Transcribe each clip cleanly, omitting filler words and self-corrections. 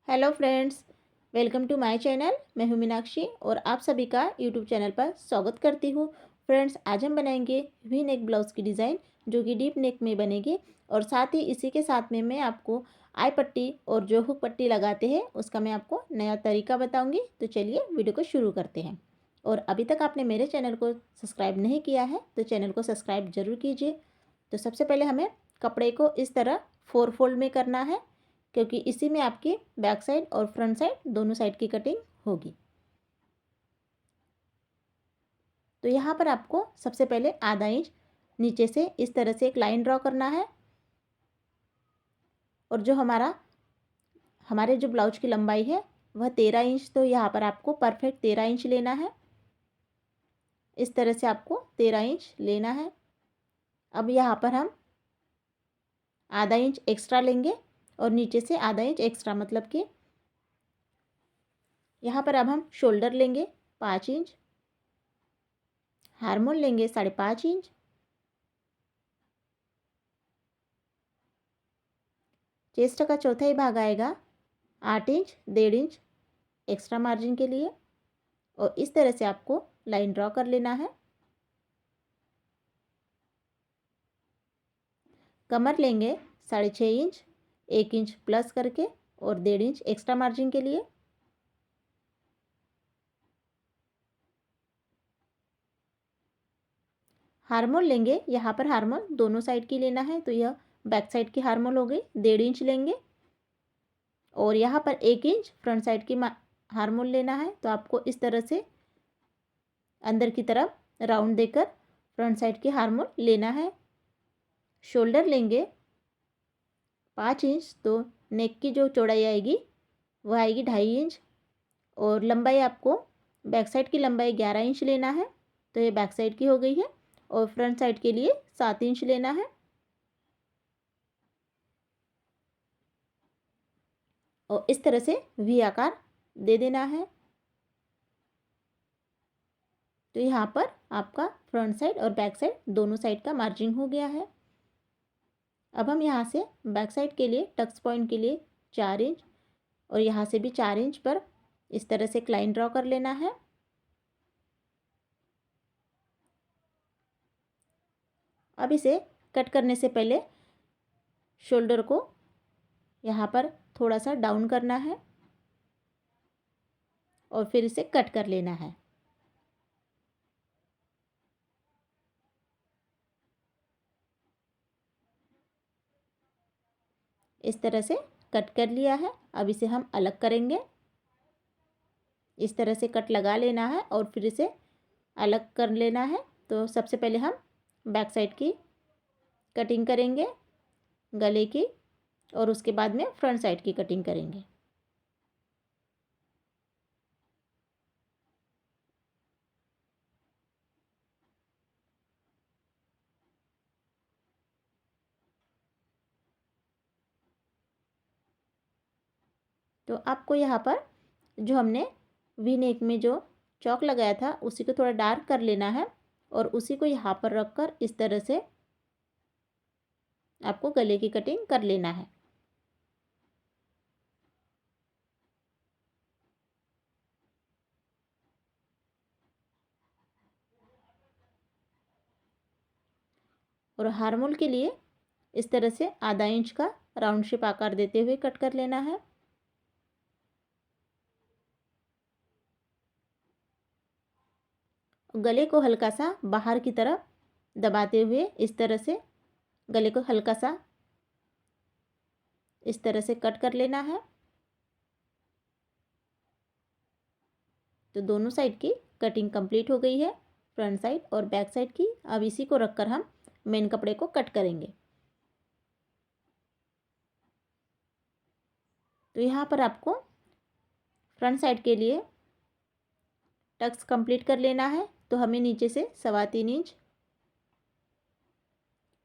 Hello friends, welcome to my channel. मैं हूं मीनाक्षी और आप सभी का यूट्यूब चैनल पर स्वागत करती हूं। फ्रेंड्स, आज हम बनाएंगे वी नेक ब्लाउज़ की डिज़ाइन जो कि डीप नेक में बनेगी और साथ ही इसी के साथ में मैं आपको आई पट्टी और जो हुक पट्टी लगाते हैं उसका मैं आपको नया तरीका बताऊंगी। तो चलिए वीडियो को शुरू करते हैं। और अभी तक आपने मेरे चैनल को सब्सक्राइब नहीं किया है तो चैनल को सब्सक्राइब ज़रूर कीजिए। तो सबसे पहले हमें कपड़े को इस तरह 4 फोल्ड में करना है, क्योंकि इसी में आपकी बैक साइड और फ्रंट साइड दोनों साइड की कटिंग होगी। तो यहाँ पर आपको सबसे पहले आधा इंच नीचे से इस तरह से एक लाइन ड्रॉ करना है और जो हमारे जो ब्लाउज की लंबाई है वह 13 इंच, तो यहाँ पर आपको परफेक्ट 13 इंच लेना है। इस तरह से आपको 13 इंच लेना है। अब यहाँ पर हम आधा इंच एक्स्ट्रा लेंगे और नीचे से आधा इंच एक्स्ट्रा, मतलब कि यहाँ पर अब हम शोल्डर लेंगे 5 इंच, हार्मोन लेंगे 5.5 इंच, चेस्ट का चौथा ही भाग आएगा 8 इंच, 1.5 इंच एक्स्ट्रा मार्जिन के लिए। और इस तरह से आपको लाइन ड्रॉ कर लेना है। कमर लेंगे 6.5 इंच, 1 इंच प्लस करके और 1.5 इंच एक्स्ट्रा मार्जिन के लिए। हार्मोन लेंगे, यहाँ पर हार्मोन दोनों साइड की लेना है, तो यह बैक साइड की हार्मोन हो गई, 1.5 इंच लेंगे। और यहाँ पर 1 इंच फ्रंट साइड की हार्मोन लेना है, तो आपको इस तरह से अंदर की तरफ राउंड देकर फ्रंट साइड की हार्मोन लेना है। शोल्डर लेंगे 5 इंच, तो नेक की जो चौड़ाई आएगी वह आएगी 2.5 इंच। और लंबाई आपको बैक साइड की लंबाई 11 इंच लेना है, तो ये बैक साइड की हो गई है। और फ्रंट साइड के लिए 7 इंच लेना है और इस तरह से वी आकार दे देना है। तो यहाँ पर आपका फ्रंट साइड और बैक साइड दोनों साइड का मार्जिन हो गया है। अब हम यहाँ से बैक साइड के लिए टक्स पॉइंट के लिए 4 इंच और यहाँ से भी 4 इंच पर इस तरह से एक लाइन ड्रॉ कर लेना है। अब इसे कट करने से पहले शोल्डर को यहाँ पर थोड़ा सा डाउन करना है और फिर इसे कट कर लेना है। इस तरह से कट कर लिया है। अब इसे हम अलग करेंगे। इस तरह से कट लगा लेना है और फिर इसे अलग कर लेना है। तो सबसे पहले हम बैक साइड की कटिंग करेंगे गले की और उसके बाद में फ्रंट साइड की कटिंग करेंगे। तो आपको यहाँ पर जो हमने वी नेक में जो चौक लगाया था उसी को थोड़ा डार्क कर लेना है और उसी को यहाँ पर रखकर इस तरह से आपको गले की कटिंग कर लेना है। और हार्मोल के लिए इस तरह से आधा इंच का राउंड शेप आकार देते हुए कट कर लेना है। गले को हल्का सा बाहर की तरफ दबाते हुए इस तरह से गले को हल्का सा इस तरह से कट कर लेना है। तो दोनों साइड की कटिंग कंप्लीट हो गई है, फ्रंट साइड और बैक साइड की। अब इसी को रखकर हम मेन कपड़े को कट करेंगे। तो यहाँ पर आपको फ्रंट साइड के लिए टक्स कंप्लीट कर लेना है। तो हमें नीचे से 3.25 इंच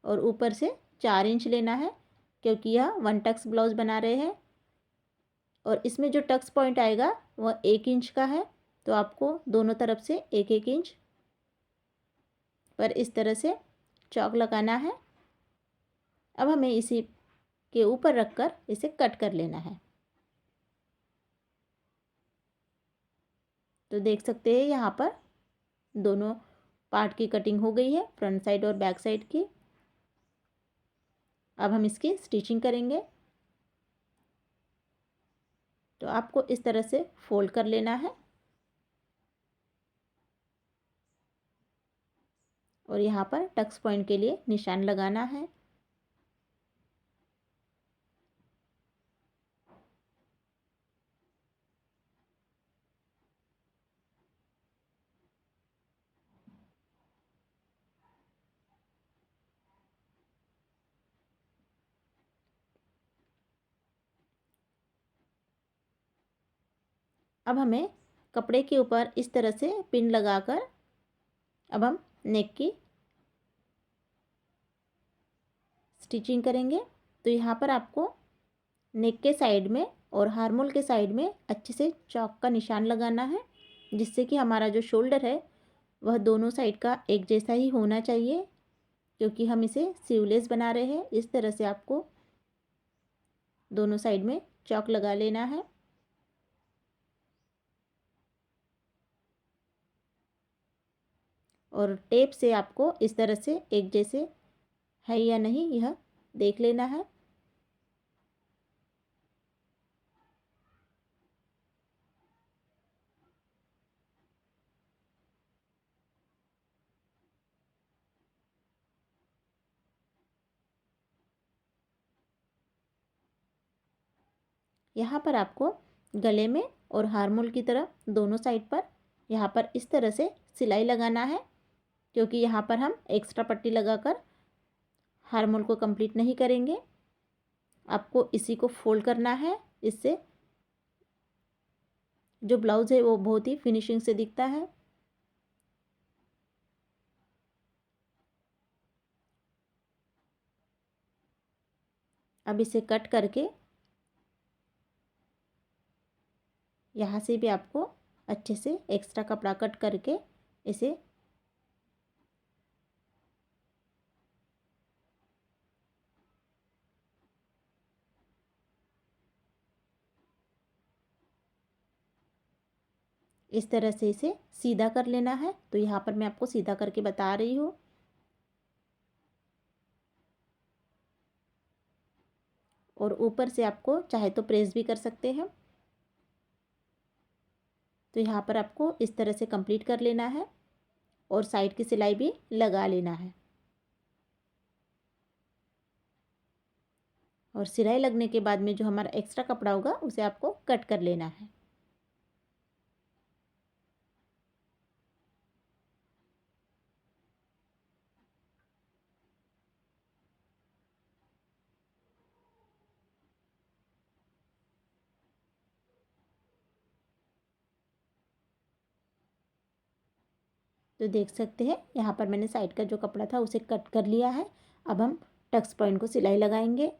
और ऊपर से 4 इंच लेना है, क्योंकि यह 1 टक्स ब्लाउज बना रहे हैं। और इसमें जो टक्स पॉइंट आएगा वह 1 इंच का है, तो आपको दोनों तरफ से 1-1 इंच पर इस तरह से चौक लगाना है। अब हमें इसी के ऊपर रखकर इसे कट कर लेना है। तो देख सकते हैं यहाँ पर दोनों पार्ट की कटिंग हो गई है, फ्रंट साइड और बैक साइड की। अब हम इसकी स्टिचिंग करेंगे। तो आपको इस तरह से फोल्ड कर लेना है और यहाँ पर टक्स पॉइंट के लिए निशान लगाना है। अब हमें कपड़े के ऊपर इस तरह से पिन लगाकर अब हम नेक की स्टिचिंग करेंगे। तो यहाँ पर आपको नेक के साइड में और हार्मोल के साइड में अच्छे से चौक का निशान लगाना है, जिससे कि हमारा जो शोल्डर है वह दोनों साइड का एक जैसा ही होना चाहिए, क्योंकि हम इसे स्लीवलेस बना रहे हैं। इस तरह से आपको दोनों साइड में चौक लगा लेना है। और टेप से आपको इस तरह से एक जैसे है या नहीं यह देख लेना है। यहाँ पर आपको गले में और हार्मोल की तरफ दोनों साइड पर यहाँ पर इस तरह से सिलाई लगाना है, क्योंकि यहाँ पर हम एक्स्ट्रा पट्टी लगाकर हार्मोल को कंप्लीट नहीं करेंगे। आपको इसी को फोल्ड करना है, इससे जो ब्लाउज़ है वो बहुत ही फिनिशिंग से दिखता है। अब इसे कट करके यहाँ से भी आपको अच्छे से एक्स्ट्रा कपड़ा कट करके इसे इस तरह से इसे सीधा कर लेना है। तो यहाँ पर मैं आपको सीधा करके बता रही हूँ। और ऊपर से आपको चाहे तो प्रेस भी कर सकते हैं। तो यहाँ पर आपको इस तरह से कंप्लीट कर लेना है और साइड की सिलाई भी लगा लेना है। और सिलाई लगने के बाद में जो हमारा एक्स्ट्रा कपड़ा होगा उसे आपको कट कर लेना है। तो देख सकते हैं यहाँ पर मैंने साइड का जो कपड़ा था उसे कट कर लिया है। अब हम टक्स पॉइंट को सिलाई लगाएंगे।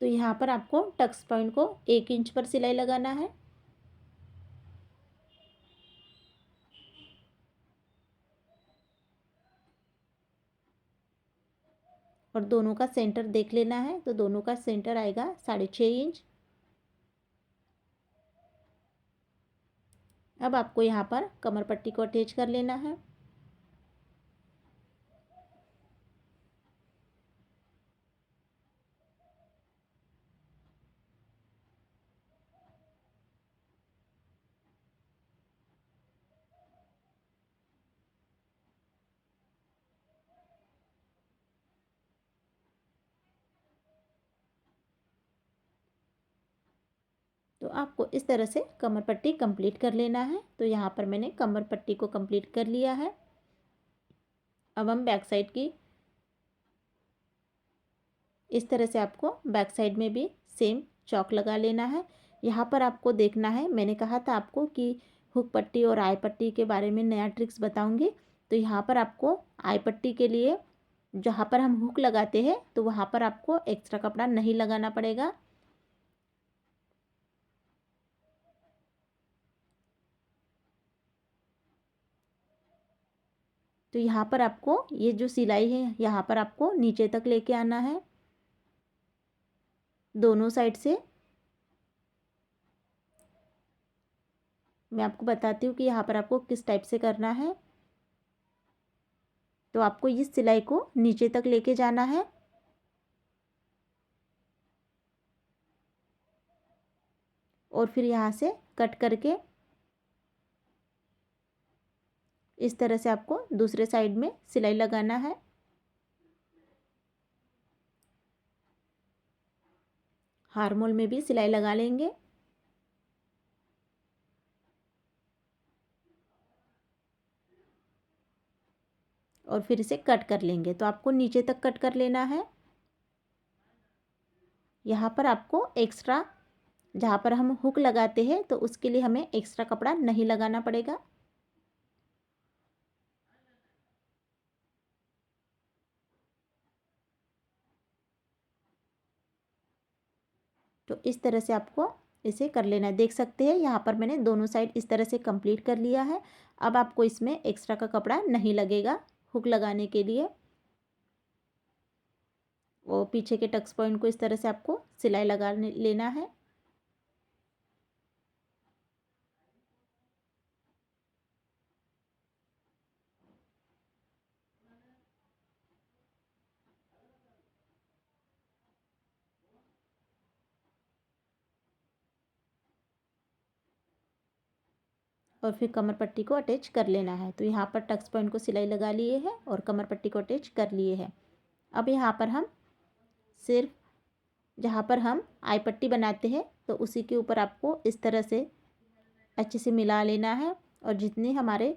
तो यहाँ पर आपको टक्स पॉइंट को 1 इंच पर सिलाई लगाना है। और दोनों का सेंटर देख लेना है। तो दोनों का सेंटर आएगा 6.5 इंच। अब आपको यहाँ पर कमर पट्टी को अटैच कर लेना है। तो आपको इस तरह से कमर पट्टी कंप्लीट कर लेना है। तो यहाँ पर मैंने कमर पट्टी को कंप्लीट कर लिया है। अब हम बैक साइड की इस तरह से आपको बैक साइड में भी सेम चौक लगा लेना है। यहाँ पर आपको देखना है, मैंने कहा था आपको कि हुक पट्टी और आई पट्टी के बारे में नया ट्रिक्स बताऊंगी। तो यहाँ पर आपको आई पट्टी के लिए जहाँ पर हम हुक लगाते हैं तो वहाँ पर आपको एक्स्ट्रा कपड़ा नहीं लगाना पड़ेगा। तो यहाँ पर आपको ये जो सिलाई है यहाँ पर आपको नीचे तक लेके आना है। दोनों साइड से मैं आपको बताती हूँ कि यहाँ पर आपको किस टाइप से करना है। तो आपको इस सिलाई को नीचे तक लेके जाना है और फिर यहाँ से कट करके इस तरह से आपको दूसरे साइड में सिलाई लगाना है। हार्मोल में भी सिलाई लगा लेंगे। और फिर इसे कट कर लेंगे। तो आपको नीचे तक कट कर लेना है। यहाँ पर आपको एक्स्ट्रा, जहाँ पर हम हुक लगाते हैं तो उसके लिए हमें एक्स्ट्रा कपड़ा नहीं लगाना पड़ेगा। तो इस तरह से आपको इसे कर लेना है। देख सकते हैं यहाँ पर मैंने दोनों साइड इस तरह से कंप्लीट कर लिया है। अब आपको इसमें एक्स्ट्रा का कपड़ा नहीं लगेगा हुक लगाने के लिए। और पीछे के टक्स पॉइंट को इस तरह से आपको सिलाई लगा लेना है। और फिर कमर पट्टी को अटैच कर लेना है। तो यहाँ पर टक्स पॉइंट को सिलाई लगा लिए है और कमर पट्टी को अटैच कर लिए है। अब यहाँ पर हम सिर्फ जहाँ पर हम आई पट्टी बनाते हैं तो उसी के ऊपर आपको इस तरह से अच्छे से मिला लेना है। और जितने हमारे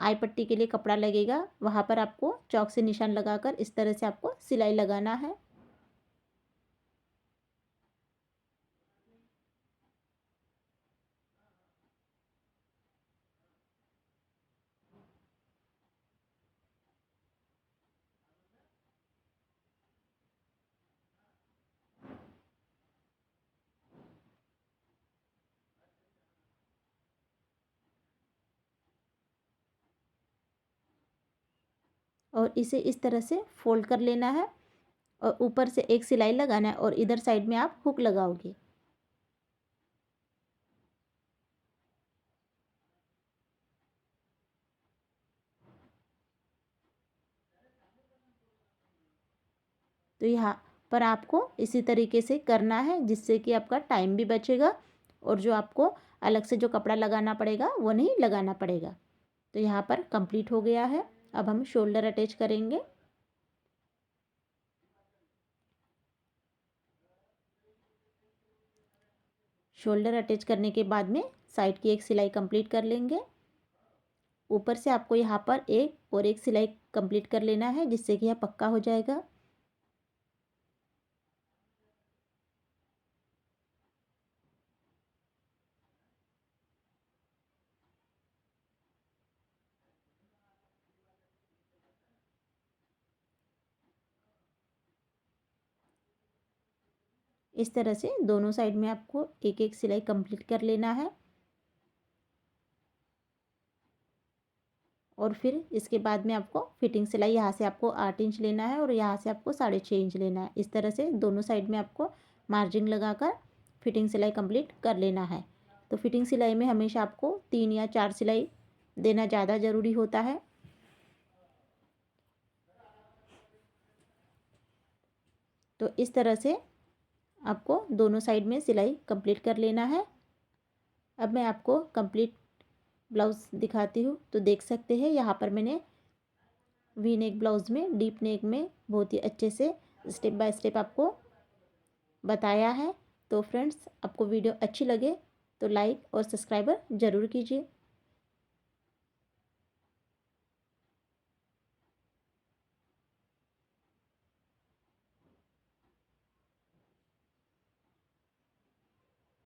आई पट्टी के लिए कपड़ा लगेगा वहाँ पर आपको चौक से निशान लगाकर इस तरह से आपको सिलाई लगाना है। और इसे इस तरह से फोल्ड कर लेना है और ऊपर से एक सिलाई लगाना है और इधर साइड में आप हुक लगाओगे। तो यहाँ पर आपको इसी तरीके से करना है जिससे कि आपका टाइम भी बचेगा और जो आपको अलग से जो कपड़ा लगाना पड़ेगा वो नहीं लगाना पड़ेगा। तो यहाँ पर कंप्लीट हो गया है। अब हम शोल्डर अटैच करेंगे। शोल्डर अटैच करने के बाद में साइड की एक सिलाई कंप्लीट कर लेंगे। ऊपर से आपको यहाँ पर एक और एक सिलाई कंप्लीट कर लेना है जिससे कि यह पक्का हो जाएगा। इस तरह से दोनों साइड में आपको एक एक सिलाई कंप्लीट कर लेना है। और फिर इसके बाद में आपको फिटिंग सिलाई यहाँ से आपको 8 इंच लेना है और यहाँ से आपको 6.5 इंच लेना है। इस तरह से दोनों साइड में आपको मार्जिन लगाकर फिटिंग सिलाई कंप्लीट कर लेना है। तो फिटिंग सिलाई में हमेशा आपको 3 या 4 सिलाई देना ज़्यादा ज़रूरी होता है। तो इस तरह से आपको दोनों साइड में सिलाई कंप्लीट कर लेना है। अब मैं आपको कंप्लीट ब्लाउज़ दिखाती हूँ। तो देख सकते हैं यहाँ पर मैंने वी नेक ब्लाउज़ में डीप नेक में बहुत ही अच्छे से स्टेप बाय स्टेप आपको बताया है। तो फ्रेंड्स, आपको वीडियो अच्छी लगे तो लाइक और सब्सक्राइबर ज़रूर कीजिए।